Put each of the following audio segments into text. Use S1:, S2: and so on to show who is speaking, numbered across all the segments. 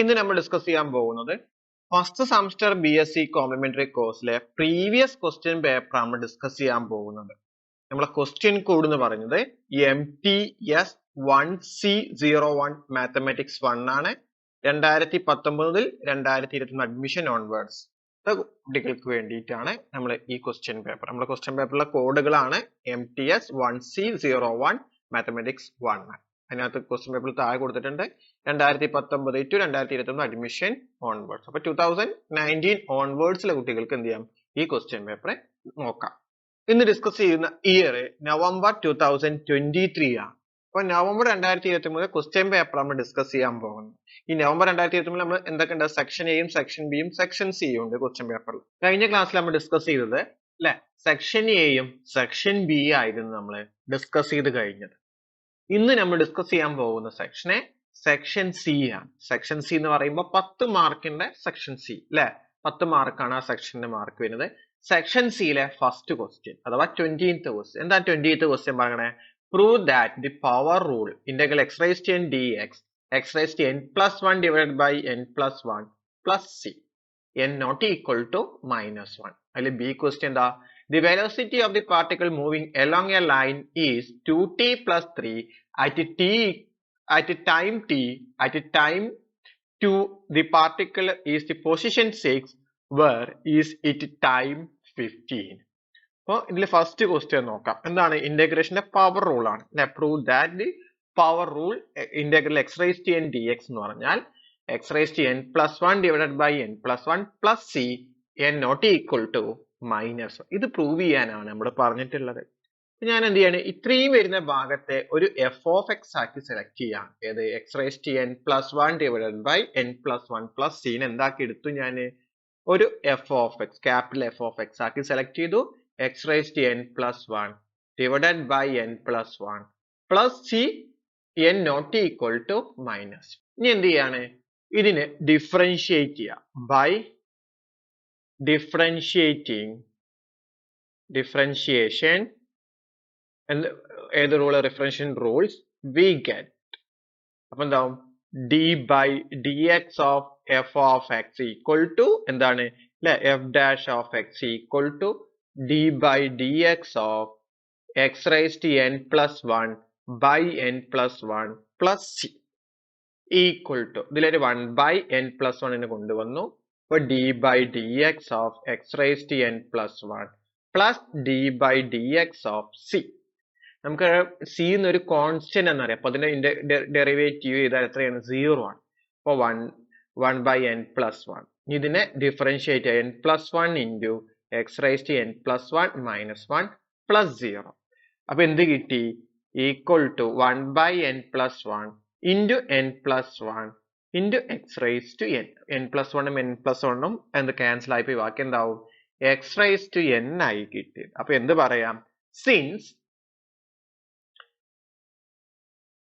S1: ഇന്ന് നമ്മൾ ഡിസ്കസ് ചെയ്യാൻ പോകുന്നത് ഫസ്റ്റ് സെമസ്റ്റർ BSc കോംപ്ലിമെന്ററി കോഴ്സിലെ പ്രീവിയസ് ക്വസ്റ്റ്യൻ പേപ്പർ നമ്മൾ ഡിസ്കസ് ചെയ്യാൻ പോകുന്നത്. നമ്മളെ ക്വസ്റ്റ്യൻ കോഡ് എന്ന് പറയുന്നത് MTS 1C01 മാത്തമാറ്റിക്സ് 1 ആണ്. 2019 2021 അഡ്മിഷൻ ഓൺവേർഡ്സ് കുട്ടികൾക്ക് വേണ്ടിയിട്ടാണ് നമ്മൾ ഈ ക്വസ്റ്റ്യൻ പേപ്പർ. നമ്മുടെ ക്വസ്റ്റ്യൻ പേപ്പറിലെ കോഡുകളാണ് MTS 1C01 മാത്തമാറ്റിക്സ് 1. അതിനകത്ത് ക്വസ്റ്റ്യൻ പേപ്പറിൽ താഴെ കൊടുത്തിട്ടുണ്ട് 2019 to 2021 അഡ്മിഷൻ ഓൺവേർഡ്സ്. അപ്പൊ 2019 ഓൺവേർഡ്സിലെ കുട്ടികൾക്ക് എന്ത് ചെയ്യാം, ഈ ക്വസ്റ്റ്യൻ പേപ്പർ നോക്കാം. ഇന്ന് ഡിസ്കസ് ചെയ്യുന്ന ഇയർ നവംബർ 2023 ആണ്. അപ്പൊ നവംബർ 2023 ക്വസ്റ്റ്യൻ പേപ്പർ നമ്മൾ ഡിസ്കസ് ചെയ്യാൻ പോകുന്നത്. ഈ നവംബർ 2023 നമ്മൾ എന്തൊക്കെ ഉണ്ട്, സെക്ഷൻ എയും സെക്ഷൻ ബിയും സെക്ഷൻ സിയും ഉണ്ട് ക്വസ്റ്റ്യൻ പേപ്പറിൽ. കഴിഞ്ഞ ക്ലാസ്സിൽ നമ്മൾ ഡിസ്കസ് ചെയ്തത് അല്ലെ, സെക്ഷൻ എയും സെക്ഷൻ ബി ആയിരുന്നു നമ്മൾ ഡിസ്കസ് ചെയ്ത് കഴിഞ്ഞത്. ഇന്ന് നമ്മൾ ഡിസ്കസ് ചെയ്യാൻ പോകുന്ന സെക്ഷൻ സി ആണ്. സെക്ഷൻ സി എന്ന് പറയുമ്പോൾ 10 മാർക്കിന്റെ സെക്ഷൻ സി അല്ലെ, 10 മാർക്കാണ് ആ സെക്ഷന്റെ മാർക്ക് വരുന്നത്. സെക്ഷൻ സിയിലെ ഫസ്റ്റ് ക്വസ്റ്റ്യൻ അഥവാ 20th ക്വസ്റ്റ്യൻ. എന്താ 20th ക്വസ്റ്റ്യൻ പറയണേ? Prove that the power rule integral x raised to n dx x raised to n plus 1 divided by n plus 1 plus c n not equal to -1. അതിൽ B question എന്താ? The velocity of the particle moving along a line is 2t plus 3 at time t at time 2 the particle is the position 6 where is it time 15. അപ്പോൾ ഇതിൽ first question നോക്കാം. എന്താണ്? ഇന്റഗ്രേഷന്റെ power rule ആണ്. Prove that the power rule integral x raised to n dx എന്ന് പറഞ്ഞാൽ x raised to n plus 1 divided by n plus 1 plus c n not equal to -1. ഇത് prove ചെയ്യാനാണ് നമ്മൾ പറഞ്ഞിട്ടുള്ളത്. ഞാൻ എന്ത് ചെയ്യാണ്, ഇത്രയും വരുന്ന ഭാഗത്തെ ഒരു f of x ആക്കി സെലക്ട് ചെയ്യാം. ഏത്? x raised to n plus 1 divided by n plus 1 plus c എന്താക്കി എടുത്തു? ഞാൻ ഒരു f of x, capital f of x ആക്കി സെലക്ട് ചെയ്തു. x raised to n plus 1 divided by n plus 1 plus c n not equal to -. ഇനി എന്ത് ചെയ്യാണ്, ഇതിനെ ഡിഫറൻഷിയേറ്റ് ചെയ്യാം. ബൈ differentiation and ഏത് rule? differentiation rules we get. അപ്പൊ എന്താവും? d by dx of f of x equal to എന്താണ് അല്ലെ, f dash of x equal to d by dx of x raised to n plus 1 by n plus 1 plus c equal to ഇതിലൊരു 1 by n plus 1 കൊണ്ടുവന്നു. അപ്പൊ d by dx of x raised to n plus 1 plus d by dx of c. നമുക്ക് c എന്നൊരു constant എന്നറിയാം. അപ്പൊ അതിന്റെ derivative ചെയ്താൽ എത്രയാണ്? 0 ആണ്. അപ്പൊ 1 by n plus 1. ഇതിനെ differentiate n plus 1 into x raised to n plus 1 minus 1 plus 0. അപ്പൊ എന്ത് കിട്ടി? Equal to 1 by n plus 1 into n plus 1 into x raised to n. n plus 1 ഉം n plus 1 ഉം എന്ത് cancel ആയി പോയി, ബാക്കി എന്താവും? x raised to n ആയി കിട്ടി. അപ്പൊ എന്ത് പറയാം? Since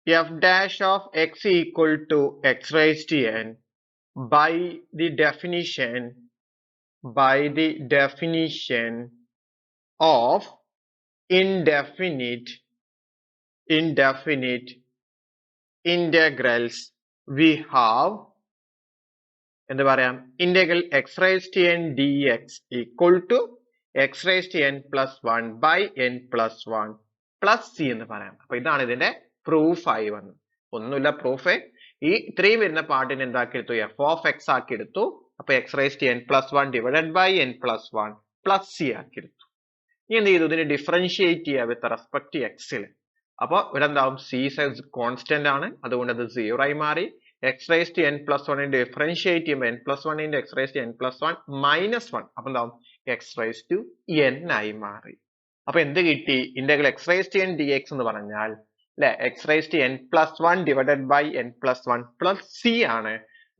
S1: f dash of x equal to x raised to n by the definition of indefinite integrals we have എന്ത് പറയാം? Integral x raised to n dx equal to x raised to n plus 1 by n plus 1 plus c എന്ന് പറയാം. അപ്പൊ ഇതാണ് ഇതിന്റെ proof ആയി വന്നത്. ഒന്നുമില്ല, പ്രൂഫ് ഈ ഇത്രയും വരുന്ന പാർട്ടിനെ എന്താക്കി എടുത്തു? f of x ആക്കി എടുത്തു. അപ്പൊ x raised to n plus 1 divided by n plus 1 plus c ആക്കി എടുത്തു. ഇനി എന്ത് ചെയ്തു? ഇതിനെ ഡിഫറൻഷിയേറ്റ് ചെയ്യുക വിത്ത് റെസ്പെക്ട് ടു x. അപ്പൊ ഇവിടെ എന്താവും? c കോൺസ്റ്റന്റ് ആണ്, അതുകൊണ്ട് അത് 0 ആയി മാറി. x raised to n plus 1 differentiate ചെയ്യുമ്പോൾ n plus 1 into x raised to n plus 1 minus 1. അപ്പൊ എന്താവും? x raised to n ആയി മാറി. അപ്പൊ എന്ത് കിട്ടി? Integral x raised to n dx എന്ന് പറഞ്ഞാൽ അല്ലെ, x raised to n plus 1 divided by n plus 1 plus c ആണ്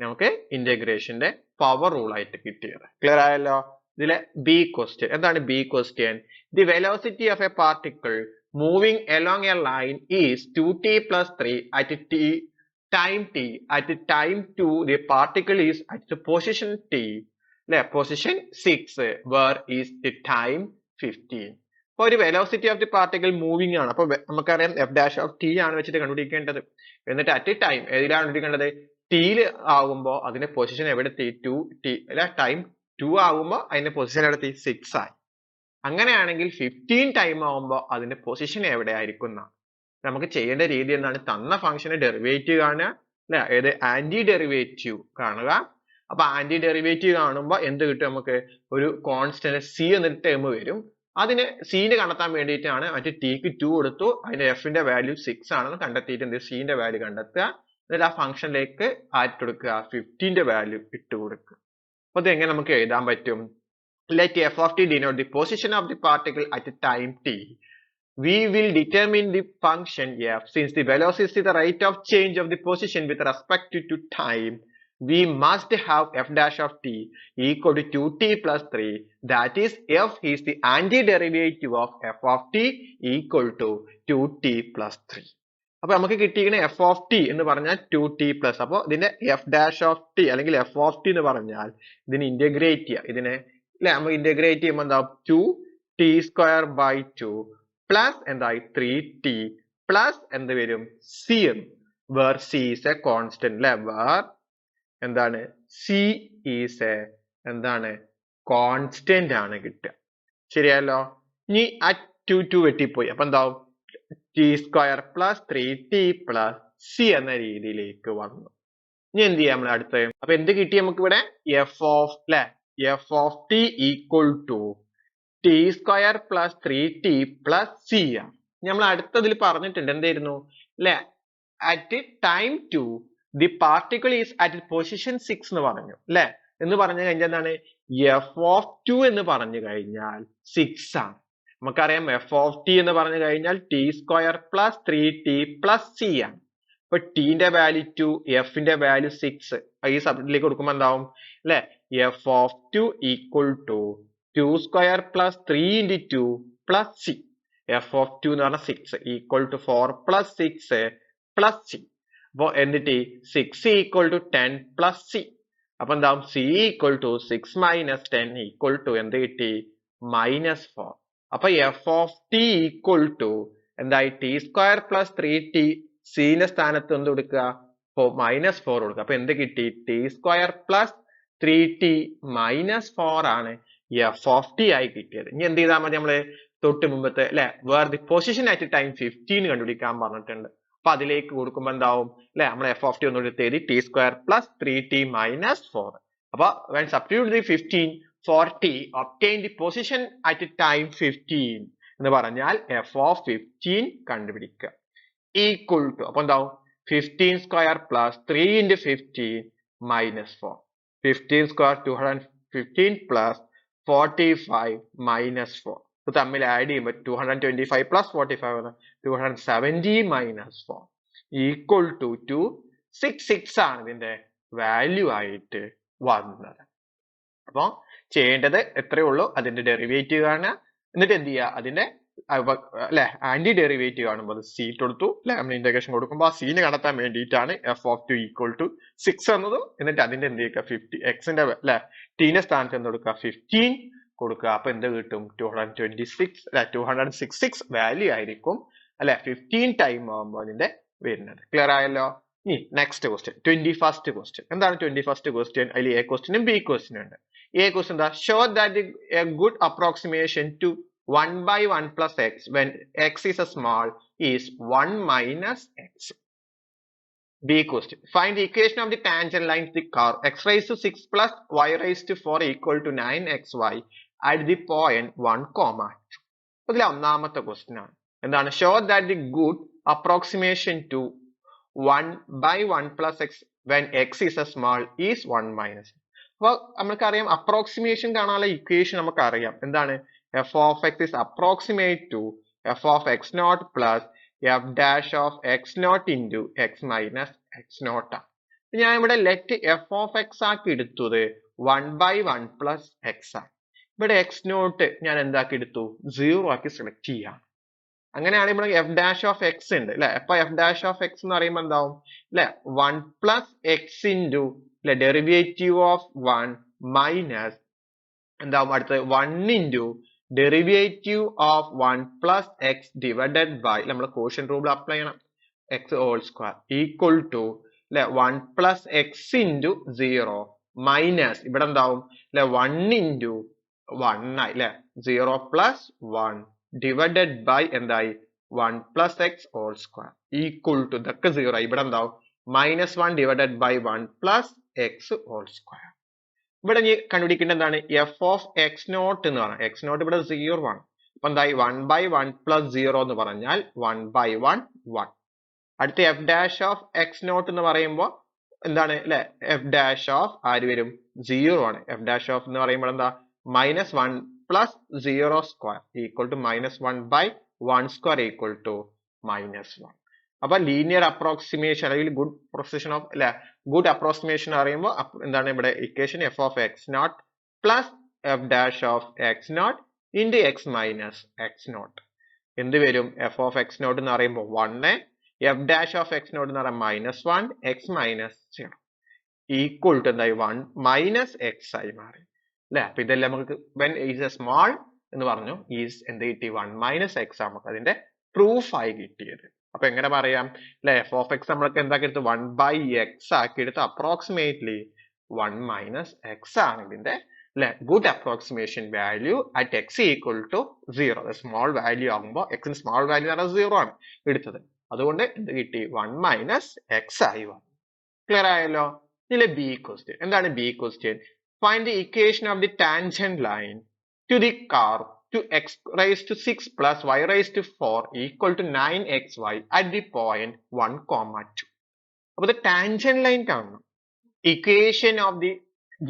S1: നമുക്ക് ഇന്റഗ്രേഷന്റെ പവർ റൂൾ ആയിട്ട് കിട്ടിയത്. ക്ലിയർ ആയല്ലോ? ഇതിലെ ബി ക്വസ്റ്റ്യൻ എന്താണ്? B question the velocity of A particle moving along a line is 2t plus 3 at time t at time 2 the particle is at the position t അല്ലെ, position 6 where is the time 15. അപ്പൊ ഒരു velocity of the particle moving ആണ്. അപ്പൊ നമുക്കറിയാം f dash of t ആണ് വെച്ചിട്ട് കണ്ടുപിടിക്കേണ്ടത്. എന്നിട്ട് അറ്റ് ടൈം ഏതിലാണ് കണ്ടുപിടിക്കേണ്ടത്? ടിയിൽ ആകുമ്പോൾ അതിന്റെ പൊസിഷൻ എവിടെ എത്തി? 2t അല്ല, ടൈം 2 ആകുമ്പോൾ അതിന്റെ പൊസിഷൻ എവിടെ എത്തി? 6 ആയി. അങ്ങനെയാണെങ്കിൽ 15 ടൈം ആകുമ്പോൾ അതിന്റെ പൊസിഷൻ എവിടെ ആയിരിക്കും എന്നാണ്. നമുക്ക് ചെയ്യേണ്ട രീതി എന്താണ്? തന്ന ഫംഗ്ഷന് ഡെറിവേറ്റീവ് കാണുക, അല്ലെ, ഏത് ആന്റി ഡെറിവേറ്റീവ് കാണുക. അപ്പൊ ആന്റി ഡെറിവേറ്റീവ് കാണുമ്പോൾ എന്ത് കിട്ടും? നമുക്ക് ഒരു കോൺസ്റ്റന്റ് സി എന്നൊരു ടേം വരും. അതിന് സീനെ കണ്ടെത്താൻ വേണ്ടിയിട്ടാണ് മറ്റേ ടിക്ക് 2 കൊടുത്തു, അതിന്റെ എഫിന്റെ വാല്യൂ 6 ആണെന്ന് കണ്ടെത്തിയിട്ട് എന്ത് സീന്റെ വാല്യൂ കണ്ടെത്തുക, എന്നിട്ട് ആ ഫംഗ്ഷനിലേക്ക് ആറ്റ് കൊടുക്കുക, 15ന്റെ വാല്യൂ ഇട്ട് കൊടുക്കുക. അപ്പൊ ഇത് എങ്ങനെ നമുക്ക് എഴുതാൻ പറ്റും? Let f of t denote the position of the particle at time t. We will determine the function f since the velocity is the rate of change of the position with respect to time. We must have f dash of t equal to 2t plus 3. That is, f is the antiderivative of f of t equal to 2t plus 3. അപ്പൊ നമുക്ക് കിട്ടിയിരിക്കുന്ന F of T എന്ന് പറഞ്ഞാൽ 2t plus. അപ്പോൾ ഇതിന്റെ F dash of T അല്ലെങ്കിൽ F of T എന്ന് പറഞ്ഞാൽ ഇതിനെ ഇന്റഗ്രേറ്റ് ചെയ്യുക. ഇതിനെ അല്ലെ നമ്മൾ ഇന്റഗ്രേറ്റ് ചെയ്യുമ്പോൾ എന്താ? 2t² 2 പ്ലസ് എന്തായി? 3t പ്ലസ് എന്ത് വരും? c where c is a constant അല്ലെ, വേർ എന്താണ്? c is a എന്താണ്? കോൺസ്റ്റന്റ് ആണ് കിട്ടുക. ശരിയല്ലോ? ഇനി ആ 2 വെട്ടിപ്പോയി, അപ്പൊ എന്താവും? t² plus 3t plus c എന്ന രീതിയിലേക്ക് വന്നു. ഇനി എന്ത് ചെയ്യാം നമ്മൾ അടുത്ത്? അപ്പൊ എന്ത് കിട്ടി നമുക്ക് ഇവിടെ? എഫ് ഓഫ് അല്ലെ, f of t equal to t² plus 3t plus c ആണ്. നമ്മൾ അടുത്തതിൽ പറഞ്ഞിട്ടുണ്ട് എന്തായിരുന്നു അല്ലെ? At time 2 the particle is at position 6 എന്ന് പറഞ്ഞു അല്ലെ. എന്ന് പറഞ്ഞു കഴിഞ്ഞാൽ എന്താണ്? എഫ് ഓഫ് 2 എന്ന് പറഞ്ഞു കഴിഞ്ഞാൽ 6 ആണ്. നമുക്കറിയാം എഫ് ഓഫ് ടി എന്ന് പറഞ്ഞു കഴിഞ്ഞാൽ t² plus 3t plus c ആണ്. ഇപ്പൊ ടിന്റെ വാല്യൂ 2, എഫിന്റെ വാല്യൂ 6. ഈ സബ്ജക്റ്റിലേക്ക് കൊടുക്കുമ്പോൾ എന്താവും അല്ലെ? F of 2 equal to 2² plus 3 into 2 plus c. F of 2 എന്ന് പറഞ്ഞാൽ 6 equal to 4 plus 6 plus c. അപ്പൊ എന്നിട്ട് 6 ഈക്വൽ ടു 10 പ്ലസ് c. അപ്പൊ എന്താവും? c equal to 6 minus 10 equal to എന്ത് കിട്ടി? -4. അപ്പൊ f of t equal to എന്തായി? t² plus 3t. സീന്റെ സ്ഥാനത്ത് എന്ത് കൊടുക്കുക? -4 കൊടുക്കുക. അപ്പൊ എന്ത് കിട്ടി? t² പ്ലസ് 3t -4 ആണ് എഫ് ഓഫ് ടി ആയി കിട്ടിയത്. ഇനി എന്ത് ചെയ്താൽ മതി? നമ്മള് തൊട്ട് മുമ്പത്തെ അല്ലെ, where the position at time 15 കണ്ടുപിടിക്കാൻ പറഞ്ഞിട്ടുണ്ട്. അപ്പൊ അതിലേക്ക് കൊടുക്കുമ്പോൾ എന്താവും അല്ലെ? നമ്മൾ എഫ് ഓഫ് ടി ഒന്നുകൂടി എഴുതി, t² പ്ലസ് 3t -4. അപ്പൊ when substitute the 15 for t, obtain the position at time 15 എന്ന് പറഞ്ഞാൽ എഫ് ഓഫ് 15 കണ്ടുപിടിക്കുക. ഈക്വൽ ടു അപ്പൊ എന്താവും? 15² പ്ലസ് 3 into 15 -4. 15² 215 പ്ലസ് 45 -4. ഇത് തമ്മിൽ ആഡ് ചെയ്യുമ്പോൾ 225 പ്ലസ് 45 270 -4 ഈക്വൽ ടു 266 ആണ് ഇതിന്റെ വാല്യൂ ആയിട്ട് വന്നത്. അപ്പൊ ചെയ്യേണ്ടത് എത്രയേ ഉള്ളൂ? അതിന്റെ ഡെറിവേറ്റീവ് കാണുക, എന്നിട്ട് എന്ത് ചെയ്യുക? അതിന്റെ അല്ലെ ആന്റി ഡെറിവേറ്റീവ് കാണുമ്പോൾ അത് സി കൊടുത്തു അല്ലെ, നമ്മൾ ഇന്റഗ്രേഷൻ കൊടുക്കുമ്പോൾ ആ സീന് കണ്ടെത്താൻ വേണ്ടിയിട്ടാണ് എഫ് ഓഫ് 2 ഈക്വൽ ടു 6 എന്നതും. എന്നിട്ട് അതിന്റെ എന്ത് ചെയ്യുക? 50 എക്സിന്റെ അല്ലെ ടീന്റെ സ്ഥാനത്ത് എന്ത് കൊടുക്കുക? 15 കൊടുക്കുക. അപ്പൊ എന്ത് കിട്ടും? 266 വാല്യൂ ആയിരിക്കും അല്ലെ 15 ടൈം ആകുമ്പോൾ അതിന്റെ വരുന്നത്. ക്ലിയർ ആയല്ലോ? ഇനി നെക്സ്റ്റ് ക്വസ്റ്റ്യൻ, 21st ക്വസ്റ്റ്യൻ. എന്താണ് 21st ക്വസ്റ്റ്യൻ? അതിൽ എ ക്വസ്റ്റ്യനും ബി ക്വസ്റ്റ്യനും ഉണ്ട്. എ ക്വസ്റ്റ്യൻ എന്താ? Show that a good approximation to 1/1 plus x when x is a small is 1 minus x. B question. Find the equation of the tangent line to the curve x raised to 6 plus y raised to 4 equal to 9xy at the point 1, 2. ഇതിലെ ഒന്നാമത്തെ question ആണ്. എന്താണ്? Show that the good approximation to 1/1 plus x when x is a small is 1 minus. അപ്പൊ നമുക്കറിയാം approximation കാണാനുള്ള equation നമുക്കറിയാം. എന്താണ്? f of x is approximate to f of x naught plus f dash of x naught into x minus x naught. ഞാൻ ഇവിടെ let f of x ആക്കി എടുത്തത് 1/1 plus x ആണ്. ഇവിടെ x naught ഞാൻ എന്താക്കി എടുത്തു? 0 ആക്കി സെലക്ട് ചെയ്യാം. അങ്ങനെയാണെങ്കിൽ ഇവിടെ f dash of x ഉണ്ട് അല്ലെ. അപ്പൊ f dash of x എന്ന് പറയുമ്പോൾ എന്താവും അല്ലെ? 1 plus x into അല്ലെ ഡെറിവേറ്റീവ് ഓഫ് 1 മൈനസ് എന്താവും അടുത്തത് 1 into derivative of 1 plus x divided by നമ്മൾ കോഷ്യന്റ് റൂൾ അപ്ലൈ ചെയ്യണം x whole square equal to അല്ലെ 1 plus x into 0 minus ഇവിടെ എന്താവും അല്ലെ 1 into 1 ആയി അല്ലെ 0 plus 1 divided by എന്തായി 1 plus x whole square equal to ഇതൊക്കെ 0 ആയി ഇവിടെ എന്താവും minus 1 divided by 1 plus x whole square. ഇവിടെ ഇനി കണ്ടുപിടിക്കേണ്ട എന്താണ് f of x naught എന്ന് പറഞ്ഞാൽ x naught ഇവിടെ 0 ആണ്. അപ്പൊ എന്തായി 1 by 1 plus 0 എന്ന് പറഞ്ഞാൽ 1 by 1 1. അടുത്ത f dash of x naught എന്ന് പറയുമ്പോൾ എന്താണ് അല്ലെ f dash of ആര് വരും 0 ആണ്. f dash of എന്ന് പറയുമ്പോൾ എന്താ minus 1 plus 0 square equal to minus 1 by 1 square equal to minus 1. അപ്പൊ ലീനിയർ അപ്രോക്സിമേഷൻ അല്ലെങ്കിൽ ഗുഡ് പ്രൊസിഷൻ ഓഫ് അല്ലെ ഗുഡ് അപ്രോക്സിമേഷൻ അറിയുമ്പോൾ എന്താണ് ഇവിടെ equation f of x naught plus f dash of x naught into x minus x naught എന്ത് വരും f of x naught എന്ന് പറയുമ്പോൾ 1 f dash of x naught എന്ന് പറയുമ്പോൾ minus 1 x minus 0 equal to എന്തായി 1 minus x ആയി മാറി അല്ലെ. അപ്പൊ ഇതെല്ലാം നമുക്ക് when is a small എന്ന് പറഞ്ഞു is എന്ത് കിട്ടി 1 minus x നമുക്ക് അതിന്റെ പ്രൂഫ് ആയി കിട്ടിയത്. അപ്പൊ എങ്ങനെ പറയാം അല്ലെ f of x നമ്മൾക്ക് എന്താക്കി എടുത്തു 1 by x ആക്കി എടുത്ത് അപ്രോക്സിമേറ്റ്ലി 1 minus x ആണ് ഇതിന്റെ അല്ലെ good approximation value at x equal to 0. Small value ആകുമ്പോൾ x ന് സ്മോൾ വാല്യൂ എന്ന് പറഞ്ഞാൽ 0 ആണ് എടുത്തത്. അതുകൊണ്ട് എന്ത് കിട്ടി 1 minus x ആയി വന്നു. ക്ലിയർ ആയല്ലോ. ഇതിലെ ബി ക്വസ്റ്റ്യൻ എന്താണ് B question find the equation of the tangent line to the curve to x raised to 6 plus y raised to 4 equal to 9xy at the point 1, 2. അപ്പോൾ the tangent line കാണണം. Equation of the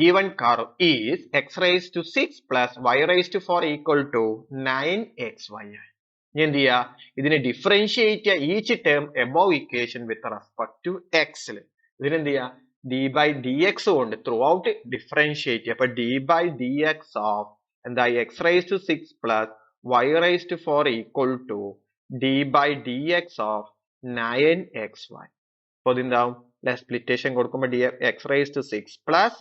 S1: given curve is x raised to 6 plus y raised to 4 equal to 9xy. ഇനി എന്ത് ചെയ്യുക ഇതിനെ differentiate ചെയ്യുക each term above equation with respect to എക്സിൽ. ഇതിനെന്ത് ചെയ്യുക d by dx കൊണ്ട് ത്രൂ ഔട്ട് ഡിഫറൻഷിയേറ്റ് ചെയ്യുക. അപ്പൊ d by dx ഓഫ് എന്തായി x raised to 6 plus y raised to 4 equal to d by dx of 9xy. അപ്പോൾ ഇതെന്താവും സ്പ്ലിറ്റേഷൻ കൊടുക്കുമ്പോൾ x raised to 6 plus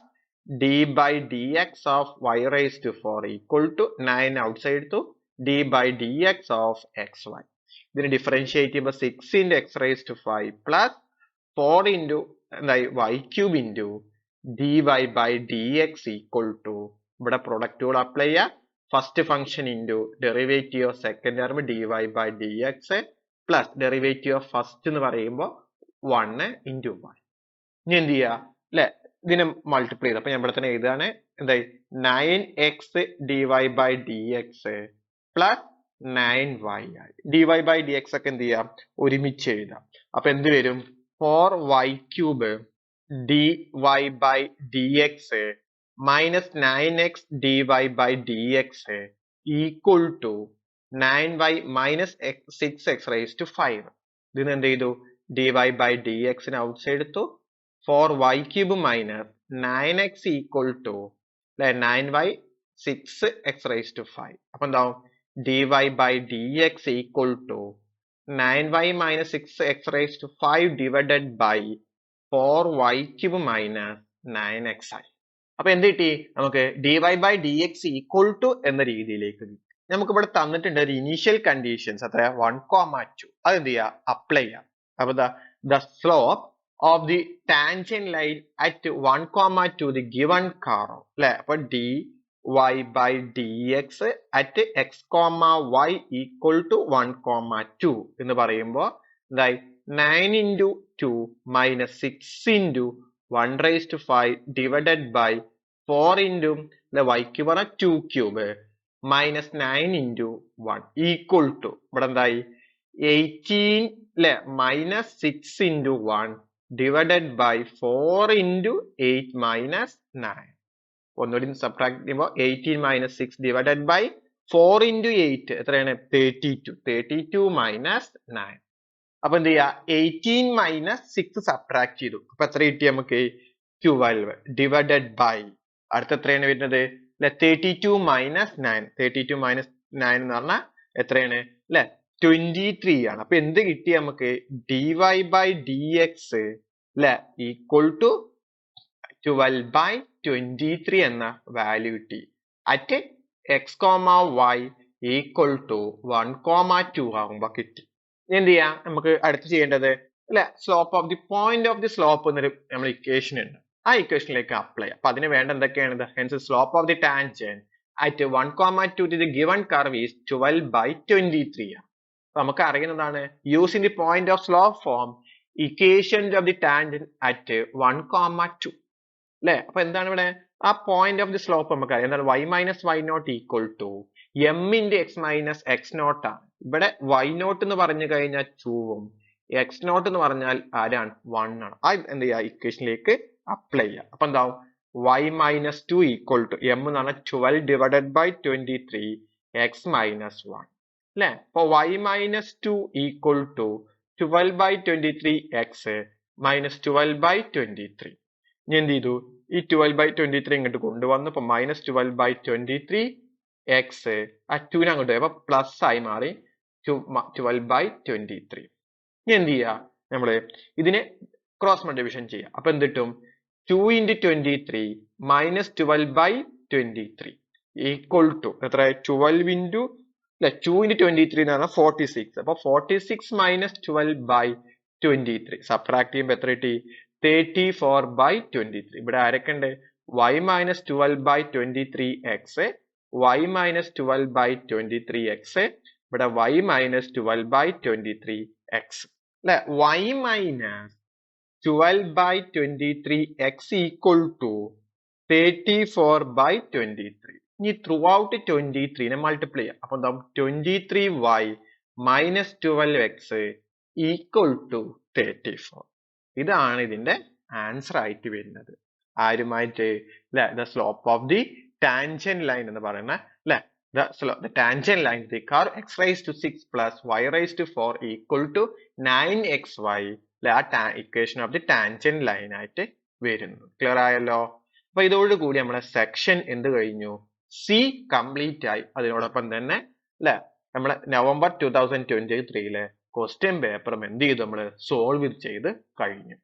S1: d by dx of y raised to 4 equal to 9 outside to d by dx of xy. ഇതിനെ differentiate ചെയ്യുമ്പോൾ 6 into x raised to 5 plus 4 into എന്തായി y cube into dy by dx equal to ഇവിടെ പ്രൊഡക്റ്റുകൾ apply ചെയ്യുക. First function into derivative of second term d y by d x plus derivative of first എന്ന് പറയുമ്പോൾ 1 into 1. ഇനി എന്ത് ചെയ്യുക അല്ലെ ഇതിനെ മൾട്ടിപ്ലൈ ചെയ്ത് അപ്പൊ ഞാൻ ഇവിടെ തന്നെ എഴുതാണ് എന്തായി 9x d y by d x plus 9y ആയി. D y by d x ഒക്കെ എന്ത് ചെയ്യാം ഒരുമിച്ച് എഴുതാം. അപ്പൊ എന്ത് വരും 4y cube dy by dx minus 9x dy by dx equal to 9y minus 6x raised to 5. ഇതിന് എന്ത് ചെയ്തു dy by dx ന് ഔട്ട്സൈഡ് എടുത്തു 4y cube minus 9x equal to 9y 6x raised to 5. അപ്പൊ എന്താവും dy by dx equal to 9y minus 6x raised to 5 divided by 4y cube minus 9x ആയി. അപ്പൊ എന്ത് കിട്ടി നമുക്ക് dy by dx equal to എന്ന രീതിയിലേക്ക് കിട്ടി. നമുക്ക് ഇവിടെ തന്നിട്ടുണ്ട് ഒരു ഇനീഷ്യൽ കണ്ടീഷൻസ് അത്ര 1, 2 അതെന്ത് ചെയ്യുക അപ്ലൈ ചെയ്യാം. അപ്പൊ the slope of the tangent line at 1, 2 the given curve അല്ലെ അപ്പൊ dy by dx at x, y equal to 1, 2 എന്ന് പറയുമ്പോൾ എന്തായി 9 into 2 minus 6 into 1 raised to 5 divided by 4 into y cube 2 cube minus 9 into 1 equal to ഇവിടെ എന്തായി 18 minus 6 into 1 divided by 4 into 8 minus 9. ഒന്നുകൂടി subtract ചെയ്യുമ്പോൾ 18 minus 6 divided by 4 into 8 എത്രയാണ് 32 minus 9. അപ്പൊ എന്ത് ചെയ്യാ 18 minus 6 സബ്ട്രാക്ട് ചെയ്തു. അപ്പൊ എത്ര കിട്ടി നമുക്ക് 12 divided by അടുത്ത എത്രയാണ് വരുന്നത് 32 minus 9 32 minus 9 എന്ന് പറഞ്ഞാൽ എത്രയാണ് അല്ലെ 23 ആണ്. അപ്പൊ എന്ത് കിട്ടി നമുക്ക് dy by dx അല്ലെ ഈക്വൽ ടു 12 by 23 എന്ന വാല്യൂ കിട്ടി at x, y equal to 1, 2 ആകുമ്പോ കിട്ടി. എന്ത് ചെയ്യാം നമുക്ക് അടുത്ത് ചെയ്യേണ്ടത് അല്ലെ slope of the point of the slope എന്നൊരു നമ്മൾ ഇക്വേഷൻ ഉണ്ട്. ആ ഇക്വേഷനിലേക്ക് അപ്ലൈ ചെയ്യാം. അപ്പൊ അതിന് വേണ്ട എന്തൊക്കെയാണ്? Hence slope of the tangent at 1,2 to the given curve is 12/23. അപ്പൊ നമുക്ക് അറിയുന്നതാണ് using the point of slope form equation of the tangent at 1,2. അല്ലെ അപ്പൊ എന്താണ് ഇവിടെ ആ പോയിന്റ് ഓഫ് ദി സ്ലോപ്പ് നമുക്ക് അറിയാം. എന്താണ് y minus y not equal to m into x minus x not ആണ്. ഇവിടെ y നോട്ട് എന്ന് പറഞ്ഞു കഴിഞ്ഞാൽ 2ഉം എക്സ് നോട്ട് എന്ന് പറഞ്ഞാൽ ആരാണ് 1 ആണ്. അത് എന്ത് ചെയ്യുക ഇക്വേഷനിലേക്ക് അപ്ലൈ ചെയ്യുക. അപ്പൊ എന്താവും y minus 2 equal to m എന്ന് പറഞ്ഞാൽ 12 divided by 23 x minus 1 അല്ലെ. അപ്പൊ y minus 2 equal to 12 by 23 x minus 12 by 23. ഇനി എന്ത് ചെയ്തു ഈ 12 by 23 ഇങ്ങോട്ട് കൊണ്ടുവന്നു. അപ്പൊ minus 12 by 23 x ആ 2 അങ്ങോട്ട് പോയി. അപ്പൊ പ്ലസ് ആയി മാറി 12 by 23. ഇനി എന്ത് ചെയ്യുക നമ്മള് ഇതിനെ ക്രോസ് മൾട്ടിപ്ലിക്കേഷൻ ചെയ്യുക. അപ്പൊ എന്ത് കിട്ടും 2 into 23 minus 12 by 23 equal to എത്ര 12 into 2 into 23 എന്ന് പറഞ്ഞാൽ 46. അപ്പൊ 46 minus 12 by 23 സബ്ട്രാക്ട് ചെയ്യുമ്പോൾ എത്ര കിട്ടി 34 by 23. ഇവിടെ ആരൊക്കെ ഉണ്ട് y minus 12 by 23 x y minus 12 by 23 x ഇവിടെ y minus 12 by 23 x അല്ലെ y minus 12 by 23 x equal to 34 by 23. ഇനി ത്രൂ ഔട്ട് 23 മൾട്ടിപ്ലൈ ചെയ്യാം. അപ്പൊ എന്താ 23y minus 12x equal to 34. ഇതാണ് ഇതിന്റെ ആൻസർ ആയിട്ട് വരുന്നത്. ആരുമായിട്ട് അല്ലെ the slope of the tangent line എന്ന് പറയുന്ന അല്ലെ the tangent line the curve x raised to 6 plus y raised to 4 equal to 9xy ആ equation of the tangent line ആയിട്ട് വരുന്നു. ക്ലിയർ ആയല്ലോ. അപ്പൊ ഇതോടുകൂടി നമ്മളെ സെക്ഷൻ എന്ത് കഴിഞ്ഞു സി കംപ്ലീറ്റ് ആയി. അതിനോടൊപ്പം തന്നെ അല്ലെ നമ്മളെ നവംബർ 2023 ക്വസ്റ്റ്യൻ പേപ്പറും എന്ത് ചെയ്തു നമ്മള് സോൾവ് ചെയ്ത് കഴിഞ്ഞു.